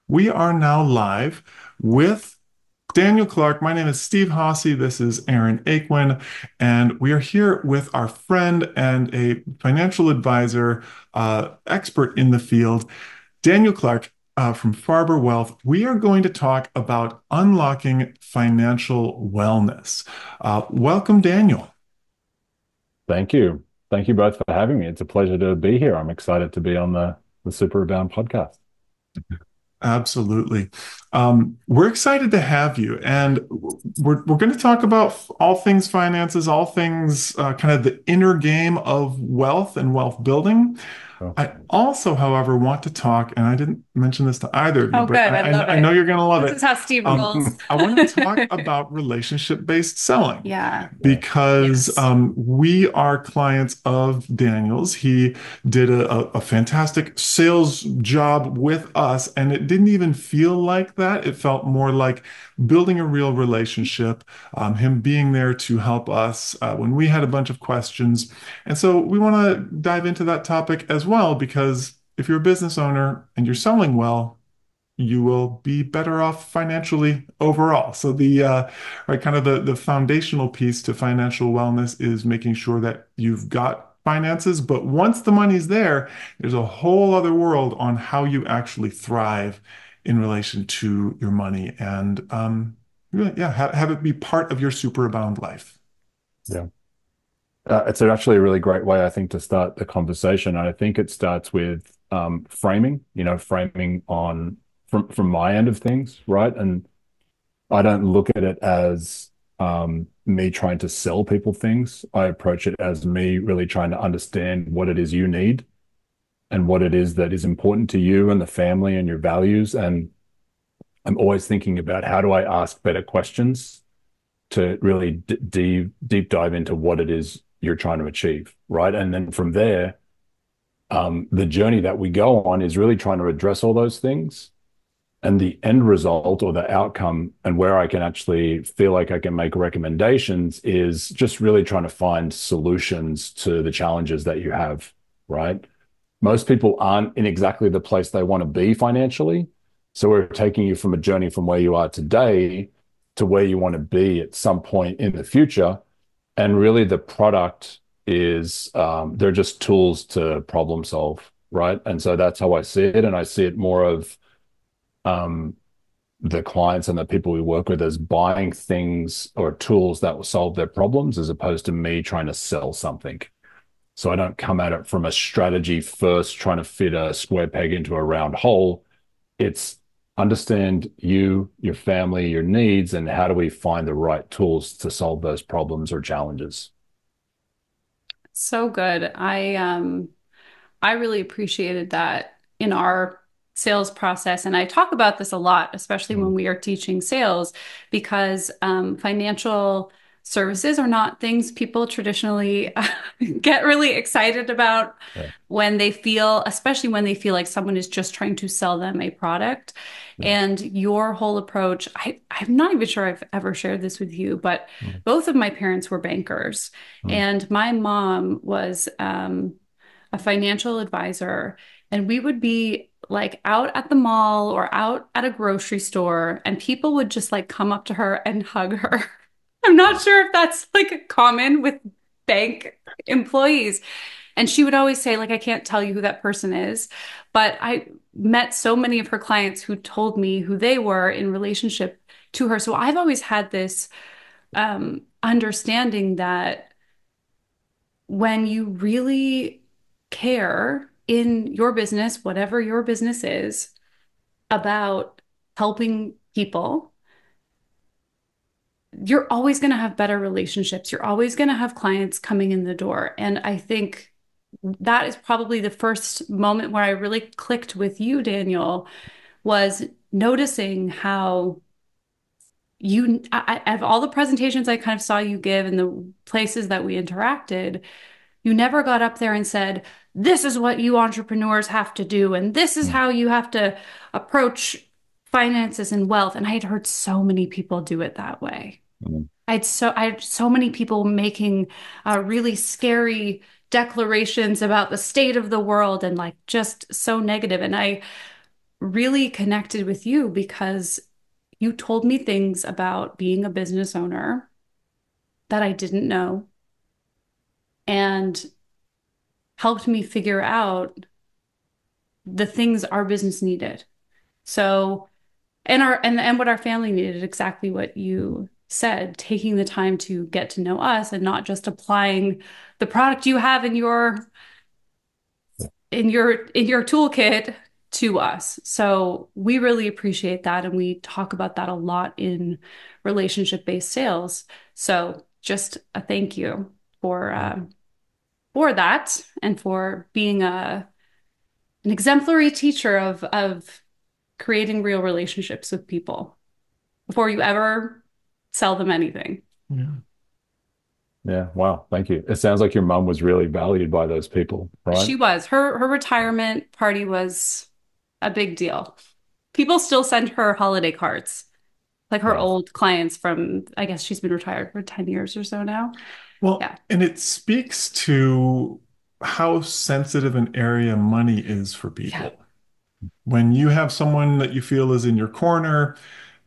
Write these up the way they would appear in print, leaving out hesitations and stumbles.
We are now live with Daniel Clarke. My name is Steve Hossey. This is Aaron Akewen, and we are here with our friend and a financial advisor, expert in the field, Daniel Clarke, from Farber Wealth. We are going to talk about unlocking financial wellness. Welcome, Daniel. Thank you. Thank you both for having me. It's a pleasure to be here. I'm excited to be on the Superabound podcast. Absolutely. We're excited to have you, and we're going to talk about all things finances, all things kind of the inner game of wealth and wealth building. Oh, I also, however, want to talk, and I didn't mention this to either of you, Oh, but good. I love I know it. you're going to love This it. is how Steve rolls. I want to talk about relationship-based selling Yeah. yeah. because Yes. we are clients of Daniel's. He did a fantastic sales job with us, and it didn't even feel like that. It felt more like building a real relationship, him being there to help us when we had a bunch of questions. And so we want to dive into that topic as well, because if you're a business owner and you're selling well, you will be better off financially overall. So right, kind of the foundational piece to financial wellness is making sure that you've got finances, but once the money's there, there's a whole other world on how you actually thrive in relation to your money and really, yeah, have it be part of your superabound life. Yeah. It's actually a really great way, I think, to start the conversation. And I think it starts with framing, framing on from my end of things, right? And I don't look at it as me trying to sell people things. I approach it as me really trying to understand what it is you need and what it is that is important to you and the family and your values. And I'm always thinking about how do I ask better questions to really deep dive into what it is you're trying to achieve, right? And then from there, the journey that we go on is really trying to address all those things. And the end result or the outcome and where I can actually feel like I can make recommendations is just really trying to find solutions to the challenges that you have, right? Most people aren't in exactly the place they want to be financially. So we're taking you from a journey from where you are today to where you want to be at some point in the future. And really, the product is they're just tools to problem solve, right? And so that's how I see it. And I see it more of um, the clients and the people we work with as buying things or tools that will solve their problems as opposed to me trying to sell something. So I don't come at it from a strategy first, trying to fit a square peg into a round hole. It's understand you, your family, your needs, and how do we find the right tools to solve those problems or challenges. So good. I really appreciated that in our sales process. And I talk about this a lot, especially Mm. when we are teaching sales, because financial services are not things people traditionally get really excited about Yeah, when they feel, especially when they feel like someone is just trying to sell them a product. yeah. And your whole approach, I'm not even sure I've ever shared this with you, but Mm. both of my parents were bankers. Mm. And my mom was a financial advisor, and we would be like out at the mall or out at a grocery store, and people would just like come up to her and hug her. I'm not sure if that's like common with bank employees. And she would always say, like, I can't tell you who that person is. But I met so many of her clients who told me who they were in relationship to her. So I've always had this understanding that when you really care in your business, whatever your business is, about helping people, you're always going to have better relationships. You're always going to have clients coming in the door. And I think that is probably the first moment where I really clicked with you, Daniel, was noticing how of all the presentations I kind of saw you give and the places that we interacted, you never got up there and said, this is what you entrepreneurs have to do, and this is Mm. how you have to approach finances and wealth. And I had heard so many people do it that way. Mm. I had so many people making really scary declarations about the state of the world and like just so negative. And really connected with you because you told me things about being a business owner that I didn't know and helped me figure out the things our business needed. So, and what our family needed, exactly what you said, taking the time to get to know us and not just applying the product you have in your toolkit to us. So we really appreciate that, and we talk about that a lot in relationship-based sales. So just a thank you for that and for being an exemplary teacher of creating real relationships with people before you ever sell them anything. Yeah. Yeah. Wow. Thank you. It sounds like your mum was really valued by those people, right? She was. Her retirement party was a big deal. People still send her holiday cards, like her Wow. old clients from, I guess she's been retired for 10 years or so now. Well, Yeah. and it speaks to how sensitive an area money is for Yeah. people. When you have someone that you feel is in your corner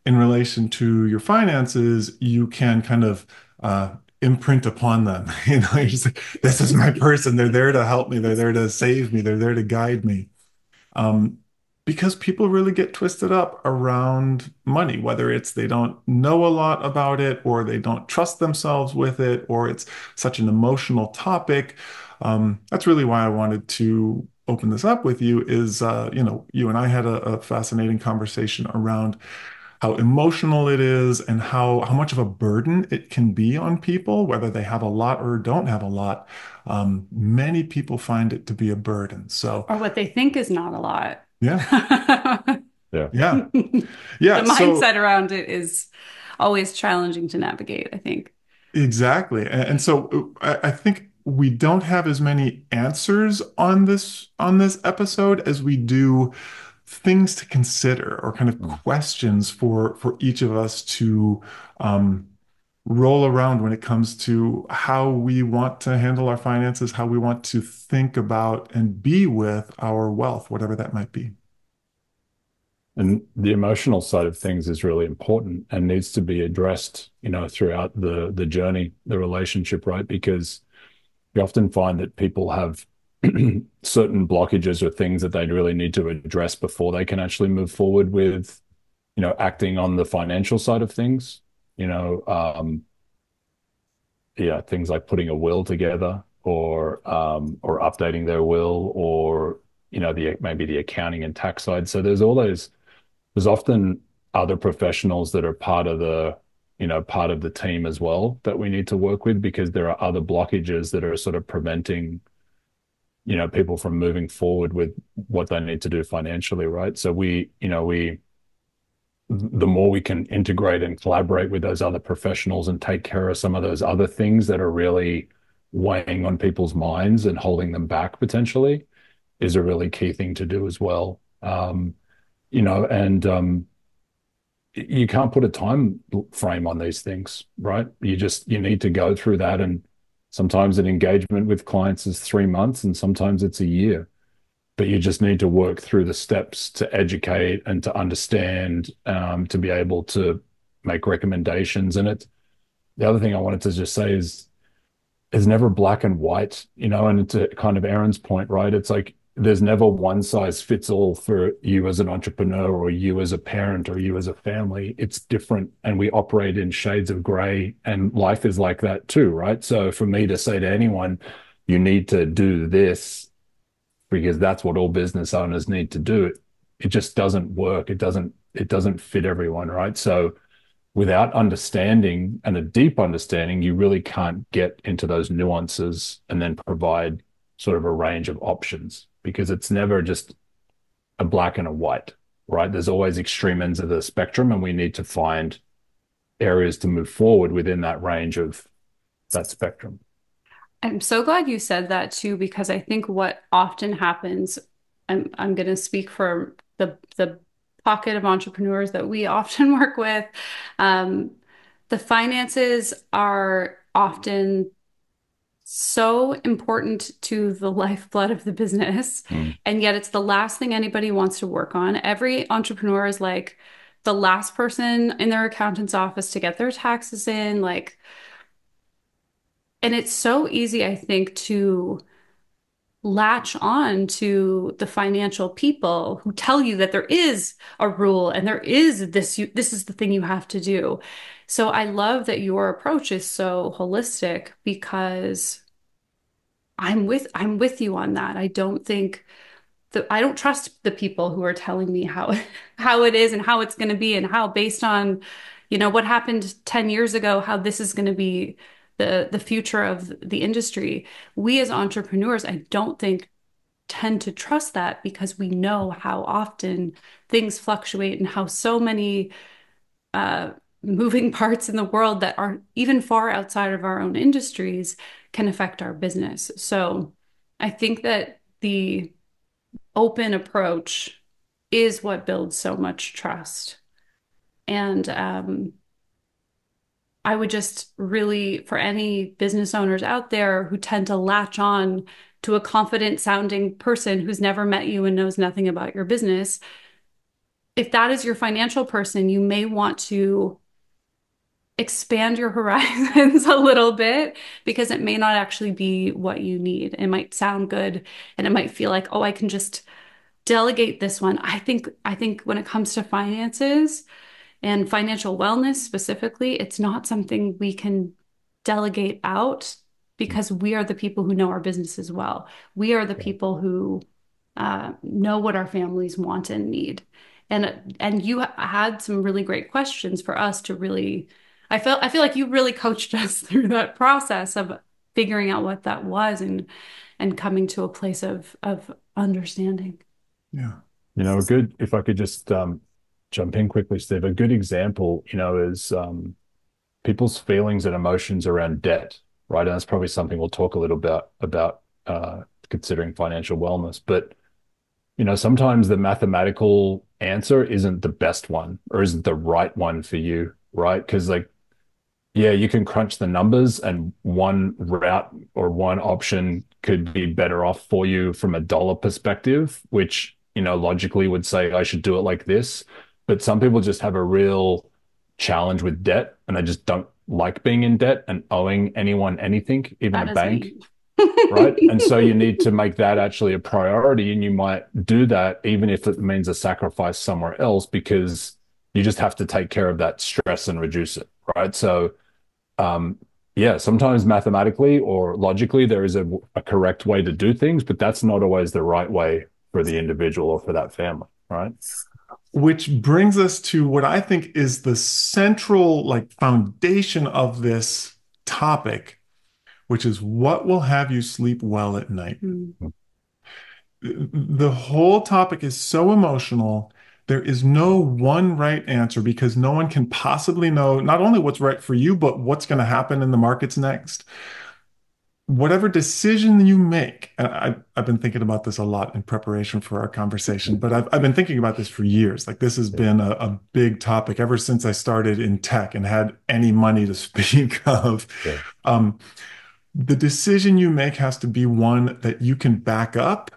in relation to your finances, you can kind of imprint upon them. You're just like, this is my person. They're there to help me. They're there to save me. They're there to guide me. Um, because people really get twisted up around money, whether it's they don't know a lot about it, or they don't trust themselves with it, or it's such an emotional topic. That's really why I wanted to open this up with you is, you and I had a fascinating conversation around how emotional it is and how much of a burden it can be on people, whether they have a lot or don't have a lot. Many people find it to be a burden. So Or what they think is not a lot. yeah, Yeah. yeah, The yeah. So mindset around it is always challenging to navigate, I think. exactly. And so I think we don't have as many answers on this episode as we do things to consider or kind of Mm. questions for each of us to um, roll around when it comes to how we want to handle our finances, how we want to think about and be with our wealth, whatever that might be. And the emotional side of things is really important and needs to be addressed, throughout the journey, the relationship, right? Because you often find that people have certain blockages or things that they really need to address before they can actually move forward with, acting on the financial side of things. You know, yeah, things like putting a will together or updating their will or maybe the accounting and tax side. So there's often other professionals that are part of the team as well that we need to work with because there are other blockages that are sort of preventing, people from moving forward with what they need to do financially, right? So the more we can integrate and collaborate with those other professionals and take care of some of those other things that are really weighing on people's minds and holding them back potentially is a really key thing to do as well. And you can't put a time frame on these things, right? You need to go through that. And sometimes an engagement with clients is 3 months and sometimes it's a year. But you just need to work through the steps to educate and to understand, to be able to make recommendations. And the other thing I wanted to just say is never black and white, and to kind of Aaron's point, right? It's like there's never one size fits all for you as an entrepreneur or you as a parent or you as a family. It's different and we operate in shades of gray and life is like that too, right? So for me to say to anyone, you need to do this because that's what all business owners need to do, it just doesn't work. It doesn't fit everyone, right? So without understanding and a deep understanding, you really can't get into those nuances and then provide sort of a range of options because it's never just a black and a white, right? There's always extreme ends of the spectrum, and we need to find areas to move forward within that range of that spectrum. I'm so glad you said that too, because I think what often happens, I'm going to speak for the pocket of entrepreneurs that we often work with. Um, the finances are often so important to the lifeblood of the business. Mm. And yet it's the last thing anybody wants to work on. Every entrepreneur is like the last person in their accountant's office to get their taxes in. Like, and it's so easy, I think, to latch on to the financial people who tell you that there is a rule and there is this is the thing you have to do. So I love that your approach is so holistic because I'm with you on that. I don't think that I don't trust the people who are telling me how how it is and how it's going to be and how based on, what happened 10 years ago, how this is going to be the future of the industry. We as entrepreneurs, I don't think tend to trust that because we know how often things fluctuate and how so many uh, moving parts in the world that are even far outside of our own industries can affect our business. So I think that the open approach is what builds so much trust. And I would just really, for any business owners out there who tend to latch on to a confident sounding person who's never met you and knows nothing about your business, if that is your financial person, you may want to expand your horizons a little bit because it may not actually be what you need. It might sound good and it might feel like, oh, I can just delegate this one. I think when it comes to finances, and financial wellness specifically, it's not something we can delegate out because we are the people who know our business as well. We are the Yeah. people who know what our families want and need. And you had some really great questions for us to really. I feel like you really coached us through that process of figuring out what that was and coming to a place of understanding. Yeah. A good, if I could just jump in quickly, Steve, a good example, is people's feelings and emotions around debt, right? And that's probably something we'll talk a little about considering financial wellness. But sometimes the mathematical answer isn't the best one or isn't the right one for you, right? Because like, yeah, you can crunch the numbers and one route or one option could be better off for you from a dollar perspective, which, logically would say I should do it like this. But some people just have a real challenge with debt and they just don't like being in debt and owing anyone anything, even a That is bank, me. right? And so you need to make that actually a priority. And you might do that even if it means a sacrifice somewhere else because you just have to take care of that stress and reduce it, right? So, um, yeah, sometimes mathematically or logically, there is a correct way to do things, but that's not always the right way for the individual or for that family, right? Which brings us to what I think is the central like foundation of this topic, which is what will have you sleep well at night. Mm. The whole topic is so emotional. There is no one right answer because no one can possibly know not only what's right for you, but what's going to happen in the markets next. Whatever decision you make, and I've been thinking about this a lot in preparation for our conversation, but I've been thinking about this for years. Like this has Yeah. been a big topic ever since I started in tech and had any money to speak of. Yeah. Um, the decision you make has to be one that you can back up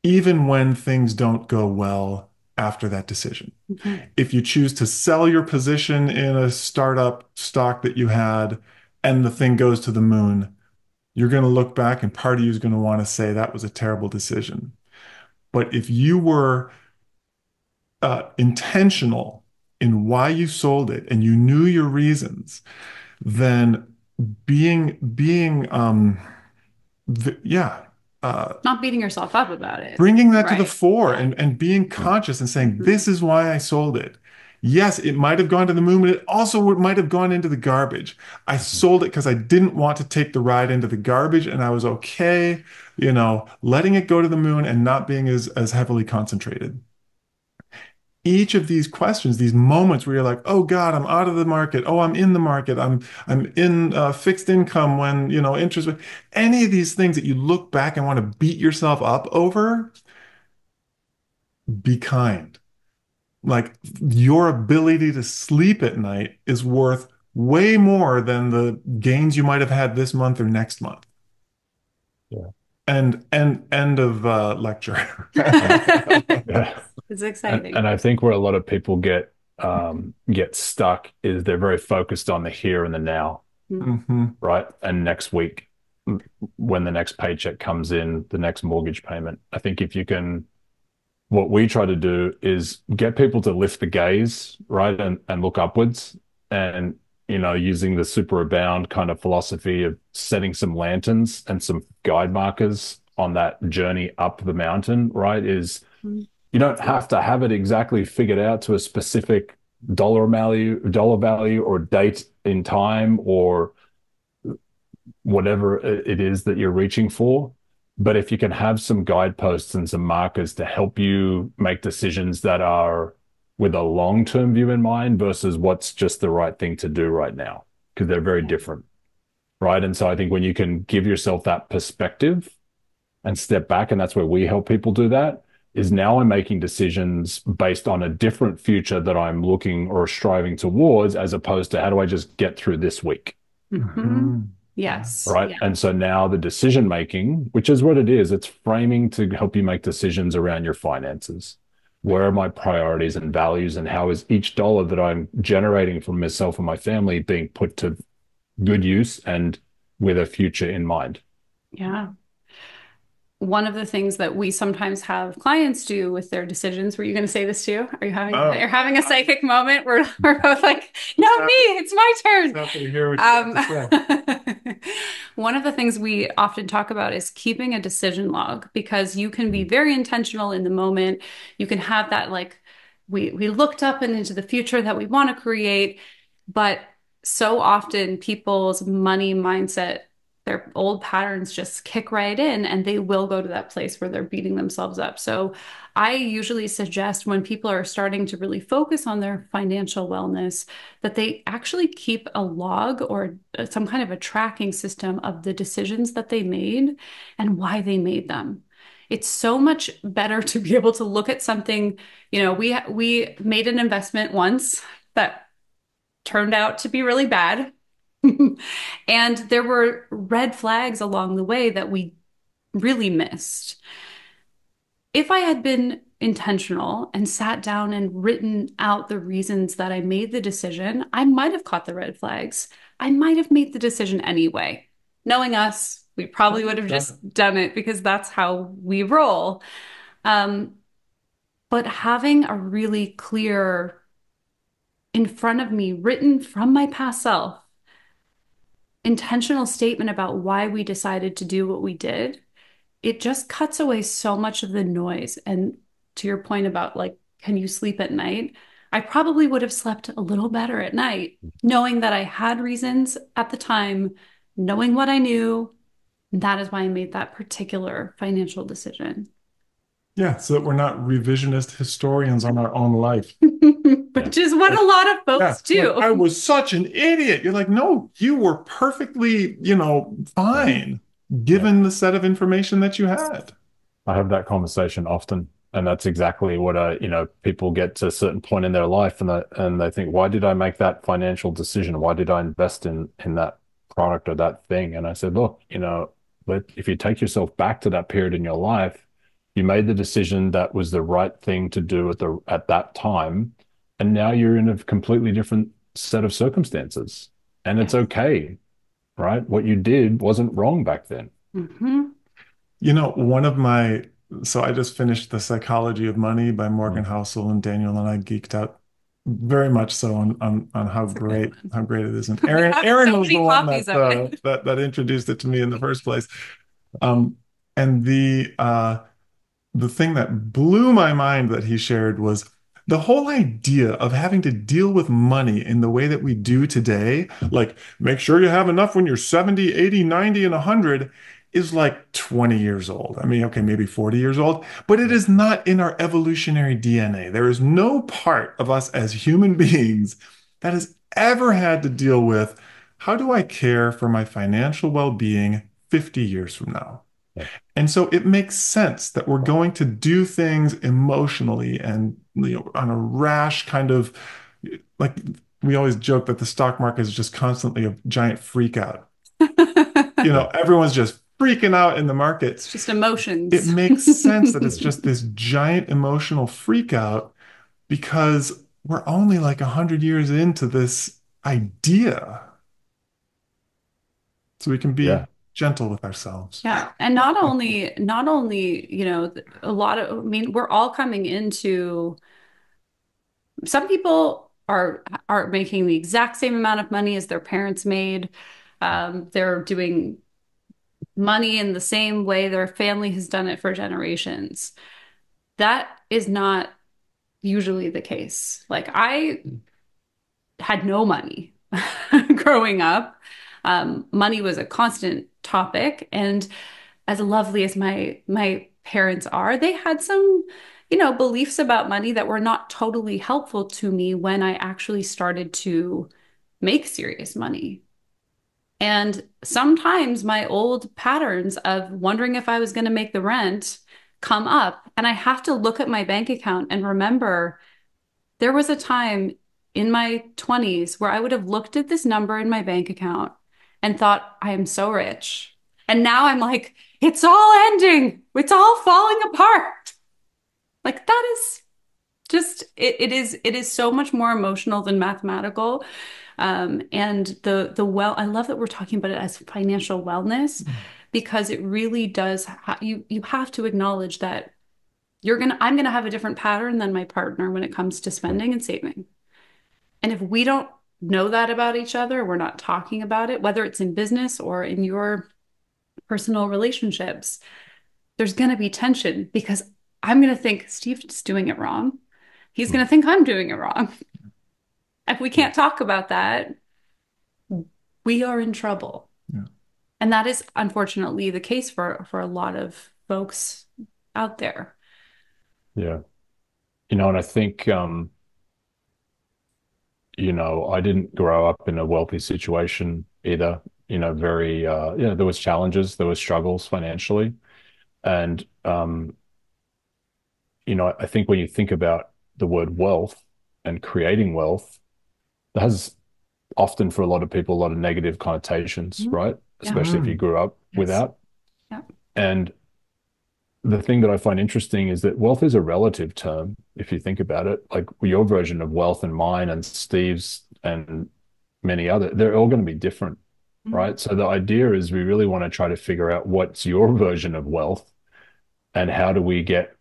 even when things don't go well after that decision. Mhm. If you choose to sell your position in a startup stock that you had and the thing goes to the moon, you're going to look back and part of you is going to want to say that was a terrible decision. But if you were intentional in why you sold it and you knew your reasons, then being yeah, Not beating yourself up about it, bringing that to the right? fore Yeah. and being conscious and saying, Mhm. this is why I sold it. Yes, it might have gone to the moon, but it also might have gone into the garbage. I sold it because I didn't want to take the ride into the garbage, and I was okay, letting it go to the moon and not being as heavily concentrated. Each of these questions, these moments where you're like, oh God, I'm out of the market. Oh, I'm in the market. I'm in fixed income when, interest, any of these things that you look back and want to beat yourself up over, be kind. Like your ability to sleep at night is worth way more than the gains you might have had this month or next month. Yeah. And end of lecture. And yeah. It's And exciting. I think where a lot of people get stuck is they're very focused on the here and the now, Hmm. right? And next week, when the next paycheck comes in, the next mortgage payment. I think if you can, what we try to do is get people to lift the gaze, right? And look upwards and, using the superabound kind of philosophy of setting some lanterns and some guide markers on that journey up the mountain, right? Is you don't have to have it exactly figured out to a specific dollar value or date in time or whatever it is that you're reaching for. But if you can have some guideposts and some markers to help you make decisions that are with a long-term view in mind versus what's just the right thing to do right now, because they're very different, right? And so I think when you can give yourself that perspective and step back, and that's where we help people do that, is now I'm making decisions based on a different future that I'm looking or striving towards, as opposed to how do I just get through this week? Hmm. Hmm. Yeah. Yes. Right. Yeah. And so now the decision making, which is what it is, it's framing to help you make decisions around your finances. Where are my priorities and values, and how is each dollar that I'm generating for myself and my family being put to good use and with a future in mind? Yeah. One of the things that we sometimes have clients do with their decisions, were you going to say this too? You're Oh, having a psychic moment where we're both like, no, me, it's my turn. happy to hear what you have to say. One of the things we often talk about is keeping a decision log, because you can be very intentional in the moment. You can have that, like, we looked up and into the future that we want to create, but so often people's money mindset, their old patterns just kick right in, and they will go to that place where they're beating themselves up. So I usually suggest, when people are starting to really focus on their financial wellness, that they actually keep a log or some kind of a tracking system of the decisions that they made and why they made them. It's so much better to be able to look at something. We made an investment once that turned out to be really bad. And there were red flags along the way that we really missed. If I had been intentional and sat down and written out the reasons that I made the decision, I might have caught the red flags. I might have made the decision anyway. Knowing us, we probably would have just done it because that's how we roll. Um, but having a really clear, in front of me, written from my past self, intentional statement about why we decided to do what we did, it just cuts away so much of the noise. And to your point about, like, can you sleep at night? I probably would have slept a little better at night, knowing that I had reasons at the time, knowing what I knew. That is why I made that particular financial decision. Yeah, so that we're not revisionist historians on our own life. Yeah. Which is what a lot of Yeah, folks like do. I was such an idiot. You're like, no, you were perfectly, Yeah. fine Yeah. given the set of information that you had. I have that conversation often, and that's exactly what people get to a certain point in their life, and they think, why did I make that financial decision? Why did I invest in that product or that thing? And I said, look, if you take yourself back to that period in your life, you made the decision that was the right thing to do at that time, and now you're in a completely different set of circumstances, and it's Yes. okay, right? What you did wasn't wrong back then. Hmm. One of my, so I just finished The Psychology of Money by Morgan Mm. Housel, and Daniel and I geeked out very much so on how That's a good great one. how great it is. And We Aaron have Aaron so was the many one copies that of it. that introduced it to me in the first place. Um, and the thing that blew my mind that he shared was the whole idea of having to deal with money in the way that we do today, like make sure you have enough when you're 70, 80, 90, and 100, is like 20 years old. I mean, okay, maybe 40 years old, but it is not in our evolutionary DNA. There is no part of us as human beings that has ever had to deal with how do I care for my financial well-being 50 years from now? Yeah. And so it makes sense that we're going to do things emotionally and on a rash kind of, like, we always joke that the stock market is just constantly a giant freak out. Yeah. Everyone's just freaking out in the market. It's just It emotions. makes sense that it's just this giant emotional freak out because we're only like 100 years into this idea. So we can be Yeah. gentle with ourselves. Yeah. And not only, a lot of, I mean, we're all coming into, some people are making the exact same amount of money as their parents made. They're doing money in the same way their family has done it for generations. That is not usually the case. Like I had no money growing up. Money was a constant topic, and as lovely as my parents are, they had some, beliefs about money that were not totally helpful to me when I actually started to make serious money. And sometimes my old patterns of wondering if I was going to make the rent come up, and I have to look at my bank account and remember there was a time in my 20s where I would have looked at this number in my bank account and thought, I am so rich. And now I'm like, it's all ending. It's all falling apart. Like that is just it is so much more emotional than mathematical. And I love that we're talking about it as financial wellness because it really does you have to acknowledge that I'm gonna have a different pattern than my partner when it comes to spending and saving. And if we don't know that about each other, we're not talking about it, whether it's in business or in your personal relationships, there's gonna be tension because I'm gonna think Steve's doing it wrong. He's gonna think I'm doing it wrong. If we Yeah. can't talk about that, we are in trouble. Yeah. And that is unfortunately the case for a lot of folks out there. Yeah. And I think, I didn't grow up in a wealthy situation either. Very, there was challenges, there was struggles financially. And, I think when you think about the word wealth and creating wealth, that has often for a lot of people, a lot of negative connotations, Mhm. right? Yeah. Especially if you Mm. grew up Yes. without. Yeah. And the thing that I find interesting is that wealth is a relative term, if you think about it. Like your version of wealth and mine and Steve's and many other, they're all going to be different, Mhm. right? So the idea is we really want to try to figure out what's your version of wealth and how do we get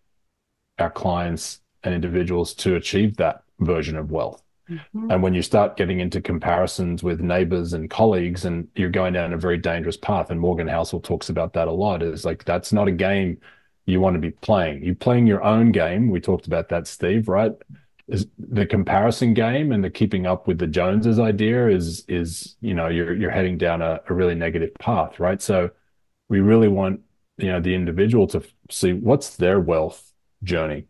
our clients and individuals to achieve that version of wealth. Mhm. And when you start getting into comparisons with neighbors and colleagues, and you're going down a very dangerous path, and Morgan Housel talks about that a lot, is like that's not a game you want to be playing. You're playing your own game. We talked about that, Steve, right? Is the comparison game and the keeping up with the Joneses idea is you're heading down a really negative path, right? So we really want the individual to see what's their wealth journey,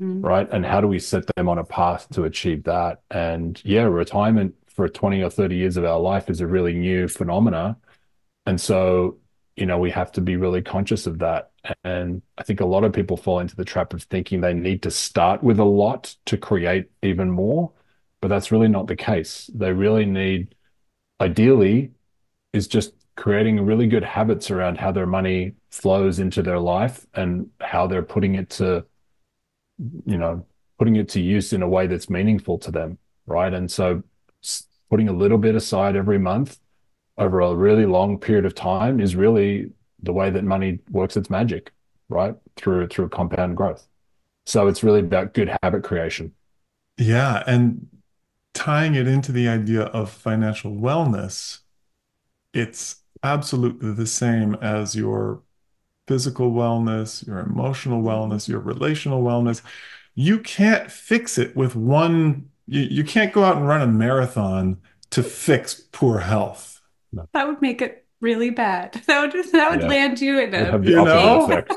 Mhm. right? And how do we set them on a path to achieve that? And yeah, retirement for 20 or 30 years of our life is a really new phenomena. And so, we have to be really conscious of that. And I think a lot of people fall into the trap of thinking they need to start with a lot to create even more, but that's really not the case. They really need, ideally, is just creating really good habits around how their money flows into their life and how they're you know, putting it to use in a way that's meaningful to them, right? And so putting a little bit aside every month over a really long period of time is really the way that money works its magic, right? Through compound growth. So it's really about good habit creation. Yeah. And tying it into the idea of financial wellness, it's absolutely the same as your physical wellness, your emotional wellness, Mhm. your relational wellness. You can't fix it with you can't go out and run a marathon to fix poor health. No. That would make it really bad. That would Yeah, land you in it would a have the You opposite cave. know? effect.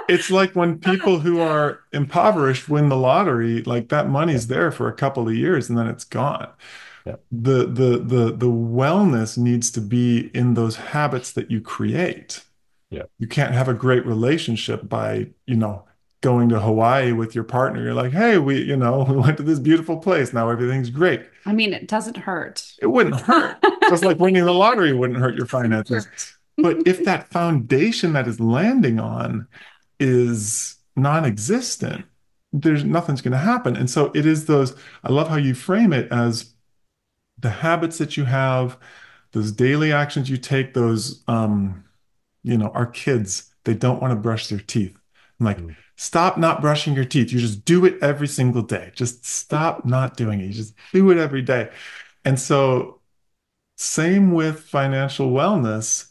It's like when people who are impoverished win the lottery, like that Yeah, money's there for a couple of years and then it's gone. yeah, The wellness needs to be in those habits that you create. yeah, You can't have a great relationship by, going to Hawaii with your partner. You're like, hey, we went to this beautiful place. Now everything's great. I mean, it doesn't hurt. It wouldn't hurt. Just like winning the lottery wouldn't hurt your finances. But if that foundation that is landing on is non-existent, there's nothing's going to happen. And so it is those, I love how you frame it as the habits that you have, those daily actions you take, those, our kids, they don't want to brush their teeth. I'm like, Mm. stop not brushing your teeth. You just do it every single day. Just stop not doing it. You just do it every day. And so, same with financial wellness.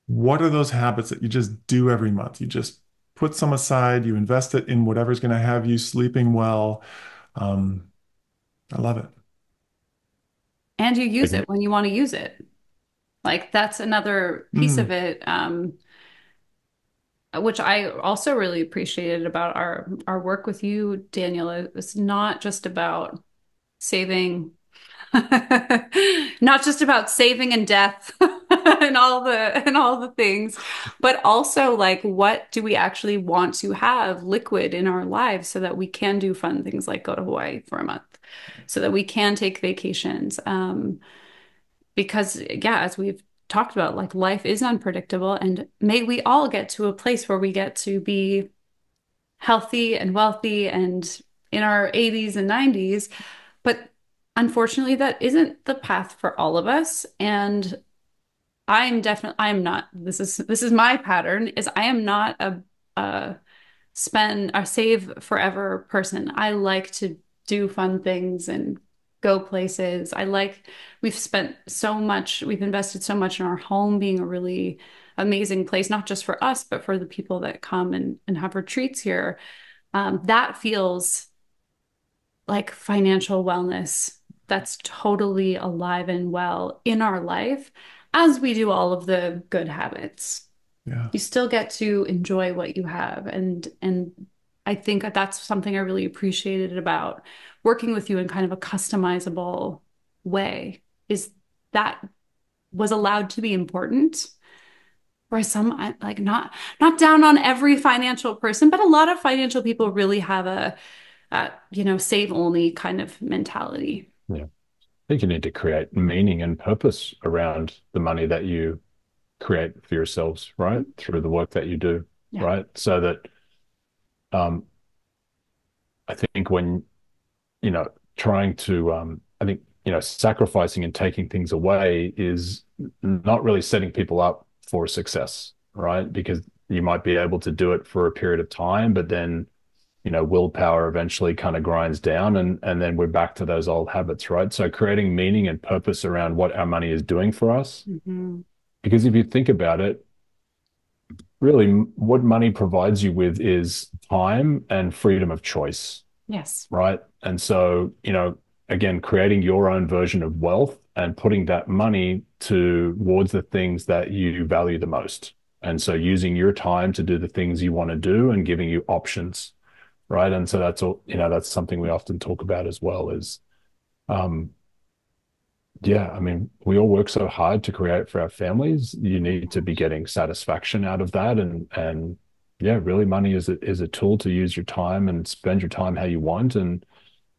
What are those habits that you just do every month? You just put some aside, you invest it in whatever's going to have you sleeping well. Um, I love it. And you use Taking- it when you want to use it. Like that's another piece of Mm, it, which I also really appreciated about our work with you, Daniel. It's not just about saving, not just about saving and death and all the things, but also like what do we actually want to have liquid in our lives so that we can do fun things like go to Hawaii for a month, so that we can take vacations. Because yeah, as we've talked about, like life is unpredictable, and may we all get to a place where we get to be healthy and wealthy and in our 80s and 90s. But unfortunately, that isn't the path for all of us. And I'm not, this is my pattern, is I am not a spend or save forever person. I like to do fun things and go places. We've invested so much in our home being a really amazing place, not just for us, but for the people that come and have retreats here. That feels like financial wellness that's totally alive and well in our life as we do all of the good habits. yeah. You still get to enjoy what you have, and I think that that's something I really appreciated about working with you in kind of a customizable way, is that was allowed to be important. Whereas like not down on every financial person, but a lot of financial people really have save only kind of mentality. Yeah. I think you need to create meaning and purpose around the money that you create for yourselves, right? Through the work that you do, Yeah. right? So that um, I think when, trying to, I think, sacrificing and taking things away is not really setting people up for success, right? Because you might be able to do it for a period of time, but then, willpower eventually kind of grinds down and then we're back to those old habits, right? So creating meaning and purpose around what our money is doing for us. Mhm. Because if you think about it, really what money provides you with is time and freedom of choice, Yes. right? And so, again, creating your own version of wealth and putting that money towards the things that you value the most. And so using your time to do the things you want to do and giving you options, right? And so that's all, that's something we often talk about as well is um, yeah, I mean, we all work so hard to create for our families. You need to be getting satisfaction out of that, and yeah, really, money is a tool to use your time and spend your time how you want, and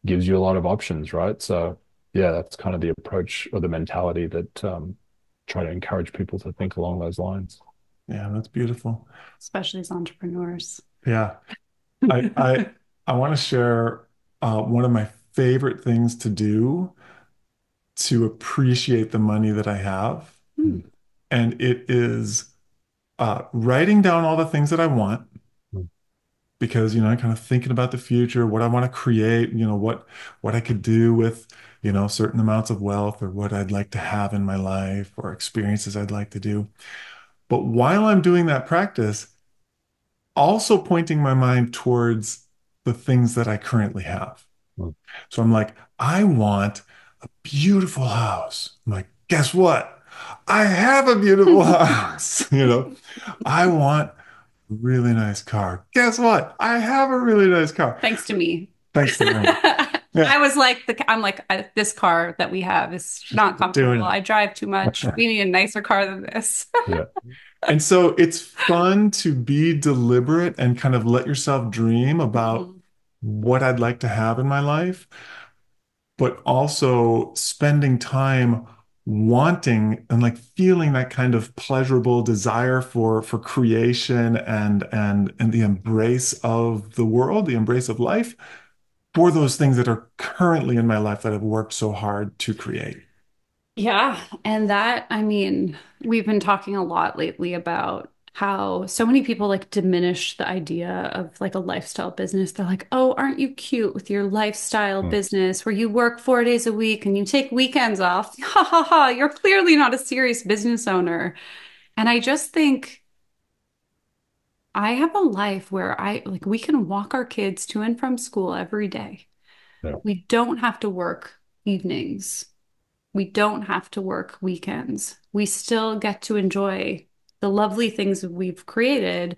gives you a lot of options, right? So yeah, that's kind of the approach or the mentality that try to encourage people to think along those lines. Yeah, that's beautiful. Especially as entrepreneurs. Yeah. I I I want to share one of my favorite things to do to appreciate the money that I have. Hmm. Mm, And it is writing down all the things that I want mm, because, I'm kind of thinking about the future, what I want to create, what I could do with, certain amounts of wealth or what I'd like to have in my life or experiences I'd like to do. But while I'm doing that practice, also pointing my mind towards the things that I currently have. mm, So I'm like, I want a beautiful house. I'm like, guess what? I have a beautiful house. I want a really nice car. Guess what? I have a really nice car. Thanks to me. Thanks to me. Yeah, I'm like, this car that we have is not doing comfortable. it. I drive too much. We need a nicer car than this. yeah. And so it's fun to be deliberate and kind of let yourself dream about Mhm. what I'd like to have in my life, but also spending time wanting and like feeling that kind of pleasurable desire for creation and the embrace of the world, the embrace of life for those things that are currently in my life that I've worked so hard to create. Yeah, and that, I mean, we've been talking a lot lately about how so many people like diminish the idea of like a lifestyle business. They're like, "Oh, aren't you cute with your lifestyle Mm. business where you work 4 days a week and you take weekends off?" Ha ha ha, you're clearly not a serious business owner. And I just think I have a life where I like we can walk our kids to and from school every day. Yeah. We don't have to work evenings. We don't have to work weekends. We still get to enjoy the lovely things we've created,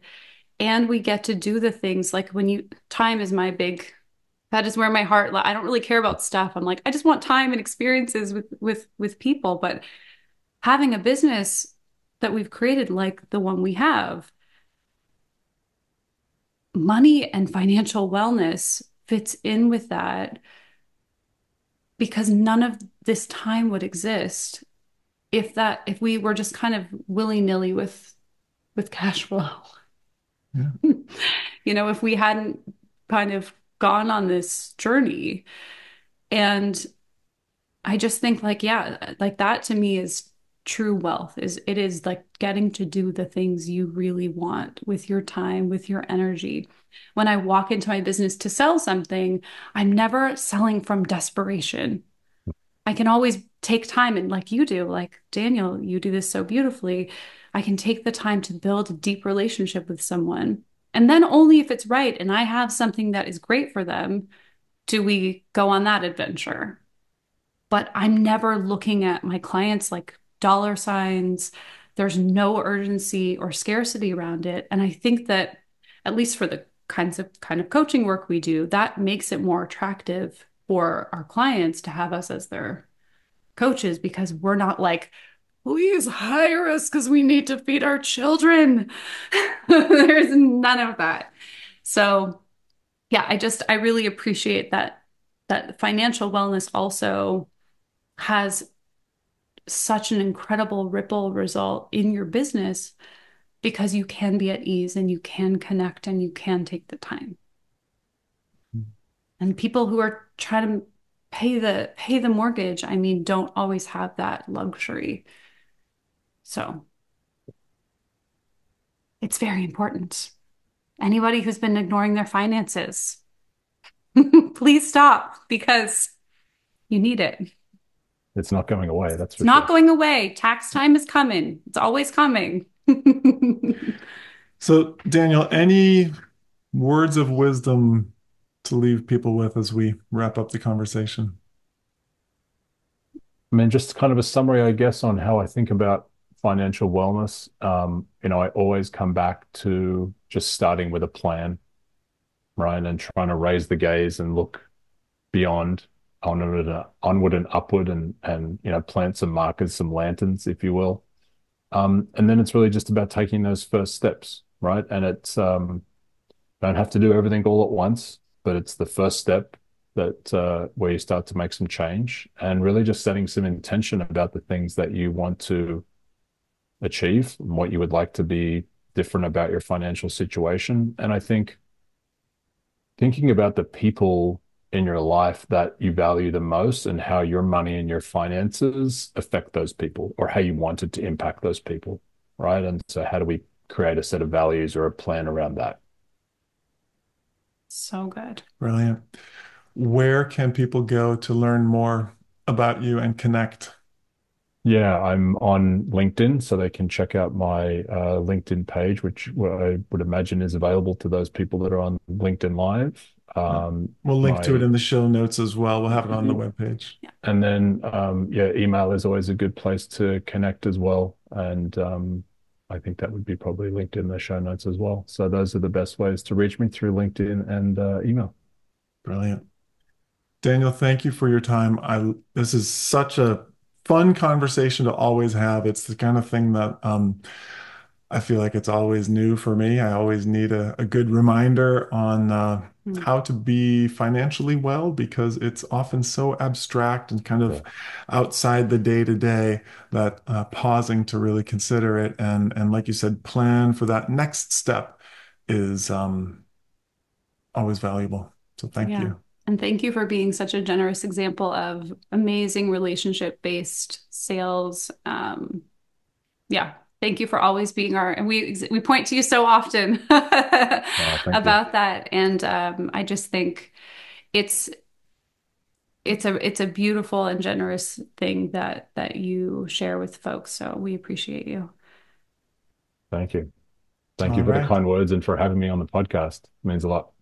and we get to do the things like when you time is my big that is where my heart I don't really care about stuff. I'm like I just want time and experiences with people, but having a business that we've created like the one we have, money and financial wellness fits in with that because none of this time would exist if we were just kind of willy-nilly with cash flow. Yeah. You know, if we hadn't kind of gone on this journey. And I just think like, yeah, like that to me is true wealth is it is like getting to do the things you really want with your time, with your energy. When I walk into my business to sell something, I'm never selling from desperation. I can always take time and like you do, like Daniel, you do this so beautifully. I can take the time to build a deep relationship with someone. And then only if it's right and I have something that is great for them, do we go on that adventure. But I'm never looking at my clients like dollar signs. There's no urgency or scarcity around it. And I think that at least for the kind of coaching work we do, that makes it more attractive for our clients to have us as their coaches because we're not like, please hire us because we need to feed our children. There's none of that. So yeah, I really appreciate that financial wellness also has such an incredible ripple result in your business because you can be at ease and you can connect and you can take the time. And people who are trying to pay the mortgage, I mean, don't always have that luxury. So it's very important. Anybody who's been ignoring their finances, please stop because you need it. It's not going away, that's It's for not sure. going away. Tax time is coming. It's always coming. So, Daniel, any words of wisdom to leave people with as we wrap up the conversation? I mean, just kind of a summary, I guess, on how I think about financial wellness. I always come back to just starting with a plan, right? And trying to raise the gaze and look beyond onward and upward and plant some markers, some lanterns, if you will. And then it's really just about taking those first steps, right? And it's don't have to do everything all at once, but it's the first step that where you start to make some change and really just setting some intention about the things that you want to achieve and what you would like to be different about your financial situation. And I think thinking about the people in your life that you value the most and how your money and your finances affect those people or how you wanted to impact those people, right? And so how do we create a set of values or a plan around that? So good. Brilliant. Where can people go to learn more about you and connect? Yeah, I'm on LinkedIn, so they can check out my LinkedIn page, which I would imagine is available to those people that are on LinkedIn Live. Yeah. We'll link to it My in the show notes as well. We'll have it on the webpage. Yeah. And then yeah, email is always a good place to connect as well. And I think that would be probably linked in the show notes as well. So those are the best ways to reach me through LinkedIn and email. Brilliant. Daniel, thank you for your time. This is such a fun conversation to always have. It's the kind of thing that I feel like it's always new for me. I always need a good reminder on Mm. how to be financially well because it's often so abstract and kind of Yeah. outside the day to day that pausing to really consider it and like you said, plan for that next step is always valuable. So thank Yeah. you. And thank you for being such a generous example of amazing relationship-based sales. Yeah. Thank you for always being and we point to you so often Thank you. about that. And I just think it's it's a beautiful and generous thing that you share with folks. So we appreciate you. Thank you. Thank you All for the right. kind words and for having me on the podcast. It means a lot.